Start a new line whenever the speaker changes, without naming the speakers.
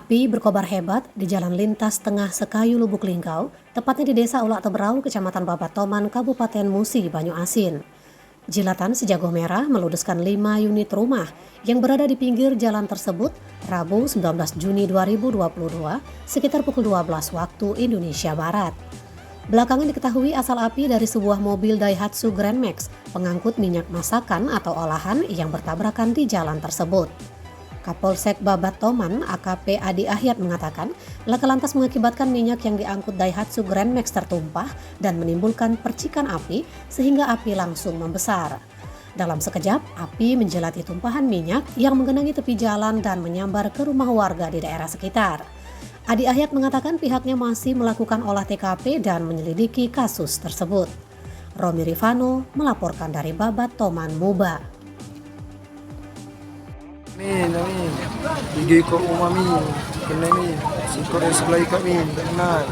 Api berkobar hebat di jalan lintas tengah Sekayu Lubuk Linggau, tepatnya di Desa Ulak Teberau, Kecamatan Babatoman, Kabupaten Musi, Banyu Asin. Jilatan sejago merah meludeskan 5 unit rumah yang berada di pinggir jalan tersebut Rabu 19 Juni 2022 sekitar pukul 12 waktu Indonesia Barat. Belakangan diketahui asal api dari sebuah mobil Daihatsu Grand Max pengangkut minyak masakan atau olahan yang bertabrakan di jalan tersebut. Kapolsek Babatoman AKP Adi Ahyat mengatakan, laka lantas mengakibatkan minyak yang diangkut Daihatsu Grand Max tertumpah dan menimbulkan percikan api sehingga api langsung membesar. Dalam sekejap, api menjelati tumpahan minyak yang menggenangi tepi jalan dan menyambar ke rumah warga di daerah sekitar. Adi Ahyat mengatakan pihaknya masih melakukan olah TKP dan menyelidiki kasus tersebut. Romi Rifano melaporkan dari Babatoman, Muba.
Amin. Tiga ekor rumah mi kena ni. Sekor yang sebelah ikat mi tak kenal.